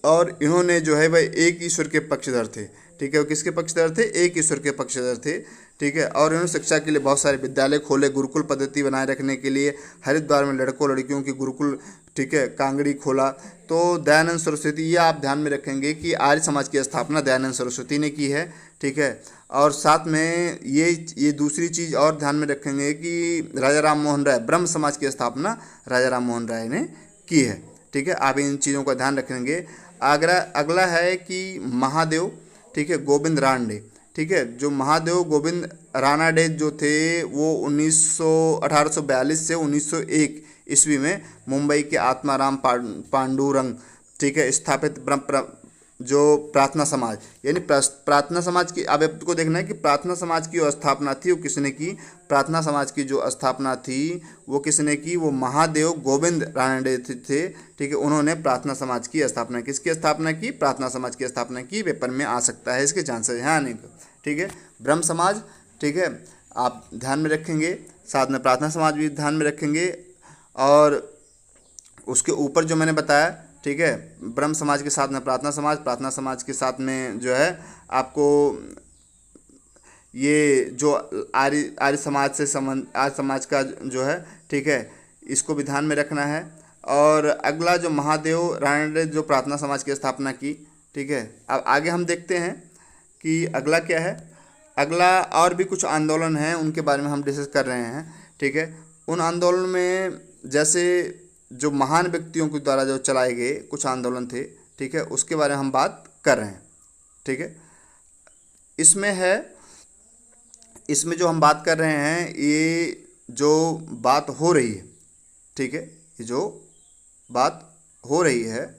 और इन्होंने जो है वह एक ईश्वर के पक्षधर थे। ठीक है, वो किसके पक्षधर थे? एक ईश्वर के पक्षधर थे। ठीक है, और इन्होंने शिक्षा के लिए बहुत सारे विद्यालय खोले, गुरुकुल पद्धति बनाए रखने के लिए हरिद्वार में लड़कों लड़कियों की गुरुकुल, ठीक है, कांगड़ी खोला। तो दयानंद सरस्वती, ये आप ध्यान में रखेंगे कि आर्य समाज की स्थापना दयानंद सरस्वती ने की है। ठीक है, और साथ में ये दूसरी चीज़ और ध्यान में रखेंगे कि राजा राम मोहन राय, ब्रह्म समाज की स्थापना राजा राम मोहन राय ने की है। ठीक है, आप इन चीज़ों का ध्यान रखेंगे। अगला है कि महादेव, ठीक है, गोविंद रानडे। ठीक है, जो महादेव गोविंद रानाडे जो थे वो 1842 से 1901 ईस्वी में मुंबई के आत्माराम पांडुरंग, ठीक है, स्थापित जो प्रार्थना समाज, यानी प्रार्थना समाज की, अब आपको देखना है कि प्रार्थना समाज की जो स्थापना थी वो किसने की? प्रार्थना समाज की जो स्थापना थी वो किसने की? वो महादेव गोविंद रानडे थे। ठीक है, उन्होंने प्रार्थना समाज की स्थापना, किसकी स्थापना की? प्रार्थना समाज की स्थापना की। पेपर में आ सकता है, इसके चांसेस हैं आने का। ठीक है, ब्रह्म समाज, ठीक है, आप ध्यान में रखेंगे, साथ में प्रार्थना समाज भी ध्यान में रखेंगे। और उसके ऊपर जो मैंने बताया, ठीक है, ब्रह्म समाज के साथ में प्रार्थना समाज के साथ में जो है आपको ये जो आर्य समाज से संबंध, आर्य समाज का जो है, ठीक है, इसको भी ध्यान में रखना है। और अगला जो महादेव रानडे जो प्रार्थना समाज की स्थापना की। ठीक है, अब आगे हम देखते हैं कि अगला क्या है। अगला और भी कुछ आंदोलन हैं, उनके बारे में हम डिस्कस कर रहे हैं। ठीक है, उन आंदोलन में जैसे जो महान व्यक्तियों के द्वारा जो चलाए गए कुछ आंदोलन थे, ठीक है, उसके बारे में हम बात कर रहे हैं। ठीक है, इसमें जो हम बात कर रहे हैं, ये जो बात हो रही है, ठीक है, ये जो बात हो रही है,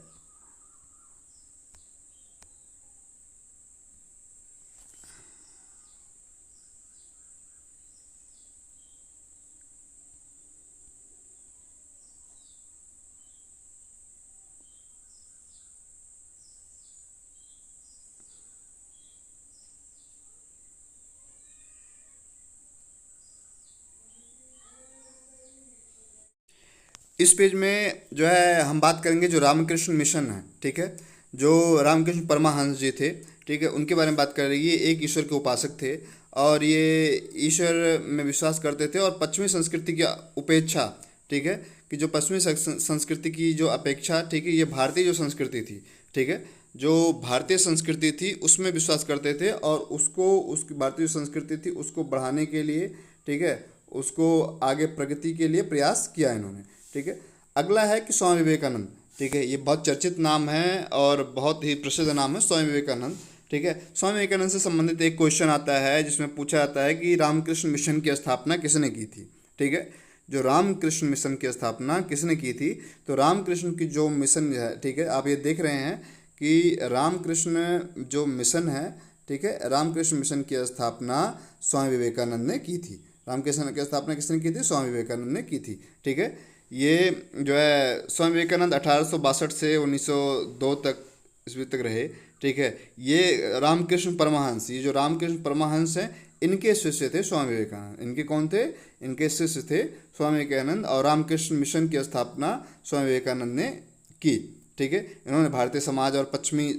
इस पेज में जो है हम बात करेंगे जो रामकृष्ण मिशन है। ठीक है, जो रामकृष्ण परमहंस जी थे, ठीक है, उनके बारे में बात कर रही है। ये एक ईश्वर के उपासक थे और ये ईश्वर में विश्वास करते थे और पश्चिमी संस्कृति की उपेक्षा, ठीक है, कि जो पश्चिमी संस्कृति की जो अपेक्षा, ठीक है, ये भारतीय जो संस्कृति थी, ठीक है, जो भारतीय संस्कृति थी उसमें विश्वास करते थे और उसकी भारतीय जो संस्कृति थी उसको बढ़ाने के लिए, ठीक है, उसको आगे प्रगति के लिए प्रयास किया इन्होंने। ठीक है, अगला है कि स्वामी विवेकानंद। ठीक है, ये बहुत चर्चित नाम है और बहुत ही प्रसिद्ध नाम है स्वामी विवेकानंद। ठीक है, स्वामी विवेकानंद से संबंधित एक क्वेश्चन आता है जिसमें पूछा जाता है कि रामकृष्ण मिशन की स्थापना किसने की थी? ठीक है, जो रामकृष्ण मिशन की स्थापना किसने की थी? तो रामकृष्ण की जो मिशन है, ठीक है, आप ये देख रहे हैं कि रामकृष्ण जो मिशन है, ठीक है, रामकृष्ण मिशन की स्थापना स्वामी विवेकानंद ने की थी। रामकृष्ण की स्थापना किसने की थी? स्वामी विवेकानंद ने की थी। ठीक है, ये जो है स्वामी विवेकानंद 1862 से 1902 तक ईस्वी तक रहे। ठीक है। ये रामकृष्ण परमहंस, ये जो रामकृष्ण परमहंस हैं, इनके शिष्य थे स्वामी विवेकानंद। इनके कौन थे? इनके शिष्य थे स्वामी विवेकानंद, और रामकृष्ण मिशन की स्थापना स्वामी विवेकानंद ने की। ठीक है। इन्होंने भारतीय समाज और पश्चिमी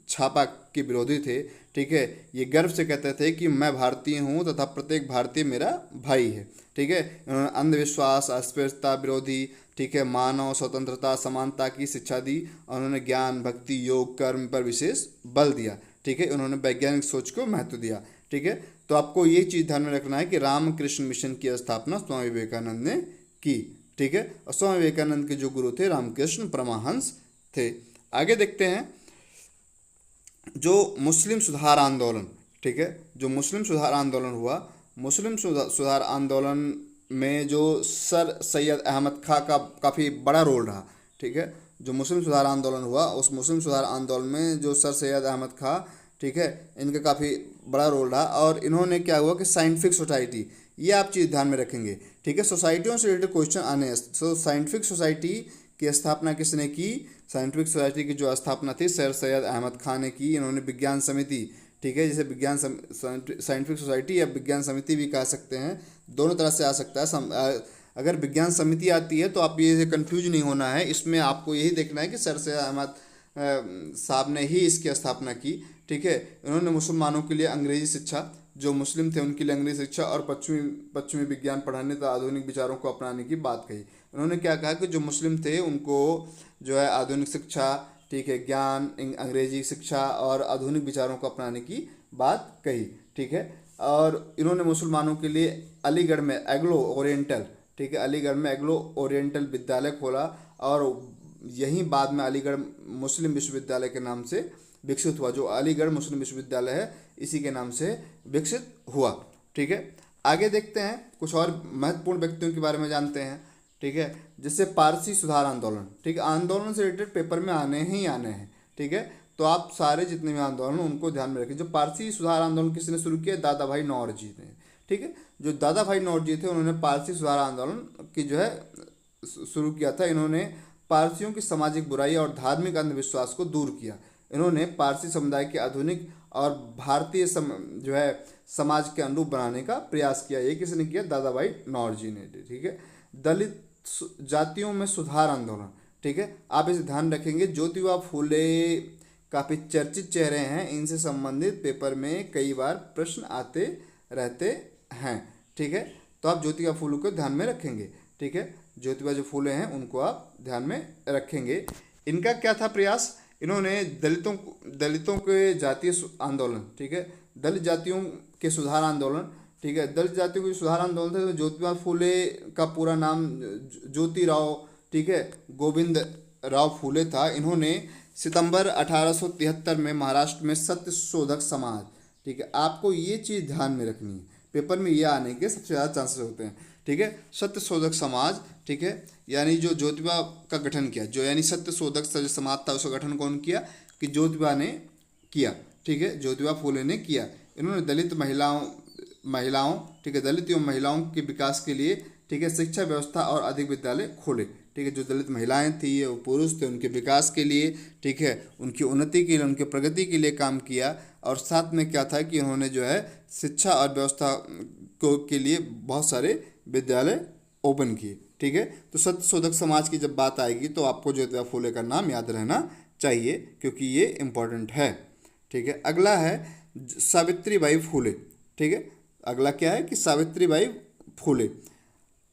छापा के विरोधी थे। ठीक है। ये गर्व से कहते थे कि मैं भारतीय हूँ तथा प्रत्येक भारतीय मेरा भाई है। ठीक है। इन्होंने अंधविश्वास, अस्पृश्यता विरोधी, ठीक है, मानव स्वतंत्रता, समानता की शिक्षा दी, और उन्होंने ज्ञान, भक्ति, योग, कर्म पर विशेष बल दिया। ठीक है। उन्होंने वैज्ञानिक सोच को महत्व दिया। ठीक है। तो आपको ये चीज़ ध्यान में रखना है कि रामकृष्ण मिशन की स्थापना स्वामी विवेकानंद ने की। ठीक है। और स्वामी विवेकानंद के जो गुरु थे रामकृष्ण परमहंस थे। आगे देखते हैं जो मुस्लिम सुधार आंदोलन। ठीक है। जो मुस्लिम सुधार आंदोलन हुआ, मुस्लिम सुधार आंदोलन में जो सर सैयद अहमद खां का काफ़ी बड़ा रोल रहा। ठीक है। जो मुस्लिम सुधार आंदोलन हुआ, उस मुस्लिम सुधार आंदोलन में जो सर सैयद अहमद खां, ठीक है, इनका काफ़ी बड़ा रोल रहा। और इन्होंने क्या हुआ कि साइंटिफिक सोसाइटी, ये आप चीज़ ध्यान में रखेंगे। ठीक है। सोसाइटियों से रिलेटेड क्वेश्चन आने हैं। सो साइंटिफिक सोसाइटी की स्थापना किसने की? साइंटिफिक सोसाइटी की जो स्थापना थी सर सैयद अहमद खां ने की। इन्होंने विज्ञान समिति, ठीक है, जिसे साइंटिफिक सोसाइटी या विज्ञान समिति भी कह सकते हैं, दोनों तरह से आ सकता है। अगर विज्ञान समिति आती है तो आप ये कंफ्यूज नहीं होना है, इसमें आपको यही देखना है कि सर सैयद अहमद साहब ने ही इसकी स्थापना की। ठीक है। इन्होंने मुसलमानों के लिए अंग्रेजी शिक्षा, जो मुस्लिम थे उनके लिए अंग्रेजी शिक्षा और पश्चिमी विज्ञान पढ़ाने तथा आधुनिक विचारों को अपनाने की बात कही। उन्होंने क्या कहा कि जो मुस्लिम थे उनको जो है आधुनिक शिक्षा, ठीक है, ज्ञान, अंग्रेजी शिक्षा और आधुनिक विचारों को अपनाने की बात कही। ठीक है। और इन्होंने मुसलमानों के लिए अलीगढ़ में एग्लो ओरिएंटल, ठीक है, अलीगढ़ में एग्लो ओरिएंटल विद्यालय खोला, और यहीं बाद में अलीगढ़ मुस्लिम विश्वविद्यालय के नाम से विकसित हुआ। जो अलीगढ़ मुस्लिम विश्वविद्यालय है, इसी के नाम से विकसित हुआ। ठीक है। आगे देखते हैं, कुछ और महत्वपूर्ण व्यक्तियों के बारे में जानते हैं। ठीक है। जैसे पारसी सुधार आंदोलन। ठीक है। आंदोलन से रिलेटेड पेपर में आने ही आने हैं। ठीक है। तो आप सारे जितने भी आंदोलन उनको ध्यान में रखें। जो पारसी सुधार आंदोलन किसने शुरू किया? दादा भाई नौरोजी ने। ठीक है। जो दादा भाई नौरोजी थे उन्होंने पारसी सुधार आंदोलन की जो है शुरू किया था। इन्होंने पारसियों की सामाजिक बुराई और धार्मिक अंधविश्वास को दूर किया। इन्होंने पारसी समुदाय के आधुनिक और भारतीय जो है समाज के अनुरूप बनाने का प्रयास किया। ये किसने किया? दादा भाई नौरोजी ने। ठीक है। दलित जातियों में सुधार आंदोलन। ठीक है। आप इसे ध्यान रखेंगे, ज्योतिबा फूले काफ़ी चर्चित चेहरे हैं, इनसे संबंधित पेपर में कई बार प्रश्न आते रहते हैं। ठीक है। तो आप ज्योतिबा फूले को ध्यान में रखेंगे। ठीक है। ज्योतिबा जो फूले हैं उनको आप ध्यान में रखेंगे। इनका क्या था प्रयास? इन्होंने दलितों के जातीय आंदोलन, ठीक है, दलित जातियों के सुधार आंदोलन, ठीक है, दलित जातियों के सुधार आंदोलन थे। तो ज्योतिबा फूले का पूरा नाम ज्योतिराव, ठीक है, गोविंद राव फूले था। इन्होंने सितंबर 1873 में महाराष्ट्र में सत्य शोधक समाज, ठीक है, आपको ये चीज़ ध्यान में रखनी है, पेपर में ये आने के सबसे ज़्यादा चांसेस होते हैं। ठीक है। सत्य शोधक समाज, ठीक है, यानी जो ज्योतिबा का गठन किया, जो यानी सत्य शोधक समाज था, उसका गठन कौन किया? कि ज्योतिबा ने किया। ठीक है। ज्योतिबा फूले ने किया। इन्होंने दलित महिलाओं, ठीक है, दलित एवं महिलाओं के विकास के लिए, ठीक है, शिक्षा व्यवस्था और अधिक विद्यालय खोले। ठीक है। जो दलित महिलाएं थी, वो पुरुष थे, उनके विकास के लिए, ठीक है, उनकी उन्नति के लिए, उनके प्रगति के लिए काम किया। और साथ में क्या था कि उन्होंने जो है शिक्षा और व्यवस्था के लिए बहुत सारे विद्यालय ओपन किए। ठीक है। तो सत्य शोधक समाज की जब बात आएगी तो आपको ज्योतिबा फूले का नाम याद रहना चाहिए, क्योंकि ये इम्पोर्टेंट है। ठीक है। अगला है सावित्रीबाई फूले। ठीक है। अगला क्या है कि सावित्रीबाई फूले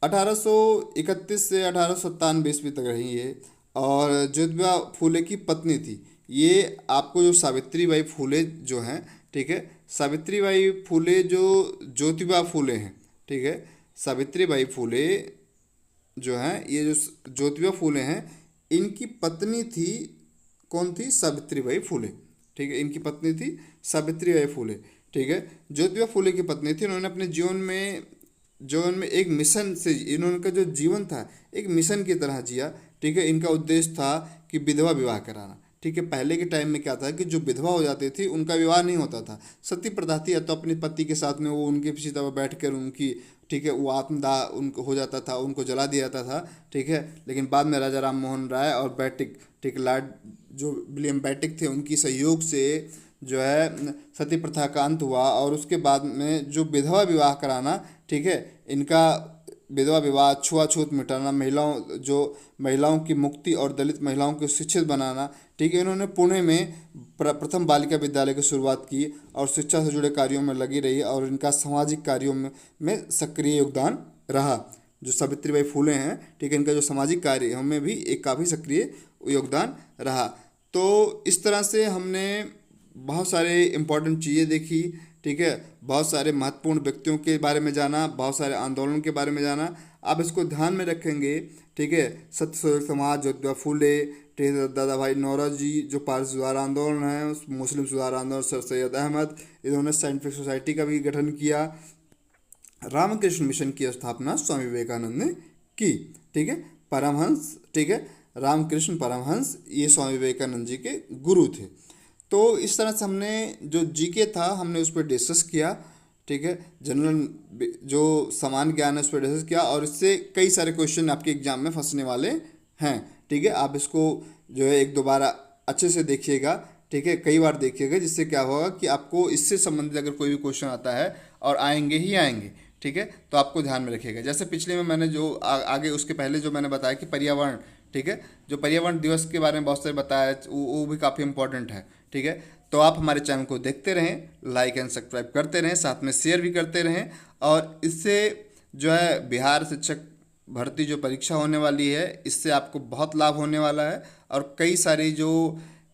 1831 से 1897 ईस्वी तक रही है और ज्योतिबा फूले की पत्नी थी। ये आपको जो सावित्रीबाई फूले जो हैं, ठीक है, सावित्रीबाई फूले जो ज्योतिबा फूले हैं, ठीक है, सावित्रीबाई फूले जो हैं, ये जो ज्योतिबा फूले हैं, इनकी पत्नी थी, कौन थी? सावित्रीबाई फूले। ठीक है। इनकी पत्नी थी सावित्रीबाई फूले। ठीक है। ज्योतिबा फूले की पत्नी थी। उन्होंने अपने जीवन में एक मिशन से, इन्होंने का जो जीवन था एक मिशन की तरह जिया। ठीक है। इनका उद्देश्य था कि विधवा विवाह कराना। ठीक है। पहले के टाइम में क्या था कि जो विधवा हो जाती थी उनका विवाह नहीं होता था, सती प्रथा थी, या तो अपने पति के साथ में वो उनके चिता पर बैठ कर उनकी, ठीक है, वो आत्मदाह उनको हो जाता था, उनको जला दिया जाता था, ठीक है। लेकिन बाद में राजा राम मोहन राय और बैटिक, ठीक, लॉर्ड जो विलियम बैटिक थे, उनकी सहयोग से जो है सती प्रथा का अंत हुआ। और उसके बाद में जो विधवा विवाह कराना, ठीक है, इनका विधवा विवाह, छुआछूत मिटाना, महिलाओं की मुक्ति और दलित महिलाओं को शिक्षित बनाना, ठीक है, इन्होंने पुणे में प्रथम बालिका विद्यालय की शुरुआत की और शिक्षा से जुड़े कार्यों में लगी रही, और इनका सामाजिक कार्यों में सक्रिय योगदान रहा। जो सावित्रीबाई फुले हैं, ठीक है, इनका जो सामाजिक कार्य में भी एक काफ़ी सक्रिय योगदान रहा। तो इस तरह से हमने बहुत सारे इम्पोर्टेंट चीज़ें देखी, ठीक है, बहुत सारे महत्वपूर्ण व्यक्तियों के बारे में जाना, बहुत सारे आंदोलन के बारे में जाना। आप इसको ध्यान में रखेंगे, ठीक है। सत्य शोधक समाज, ज्योतिबा फूले, ठीक है, दादा भाई नौरोजी जो पारसी सुधार आंदोलन है, मुस्लिम सुधार आंदोलन, सर सैयद अहमद, इन्होंने साइंटिफिक सोसाइटी का भी गठन किया। रामकृष्ण मिशन की स्थापना स्वामी विवेकानंद ने की, ठीक है, परमहंस, ठीक है, रामकृष्ण परमहंस ये स्वामी विवेकानंद जी के गुरु थे। तो इस तरह से हमने जो जीके था हमने उस पर डिस्कस किया, ठीक है, जनरल जो सामान्य ज्ञान है उस पर डिस्कस किया, और इससे कई सारे क्वेश्चन आपके एग्जाम में फंसने वाले हैं, ठीक है। आप इसको जो है एक दोबारा अच्छे से देखिएगा, ठीक है, कई बार देखिएगा, जिससे क्या होगा कि आपको इससे संबंधित अगर कोई भी क्वेश्चन आता है, और आएंगे ही आएंगे, ठीक है, तो आपको ध्यान में रखिएगा। जैसे पिछले में मैंने जो आगे उसके पहले जो मैंने बताया कि पर्यावरण, ठीक है, जो पर्यावरण दिवस के बारे में बहुत सारे बताया, वो भी काफ़ी इंपॉर्टेंट है, ठीक है। तो आप हमारे चैनल को देखते रहें, लाइक एंड सब्सक्राइब करते रहें, साथ में शेयर भी करते रहें, और इससे जो है बिहार शिक्षक भर्ती जो परीक्षा होने वाली है, इससे आपको बहुत लाभ होने वाला है। और कई सारी जो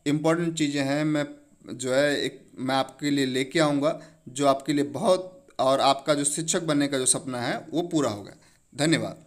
इम्पोर्टेंट चीज़ें हैं मैं आपके लिए लेके आऊँगा, जो आपके लिए बहुत, और आपका जो शिक्षक बनने का जो सपना है वो पूरा होगा। धन्यवाद।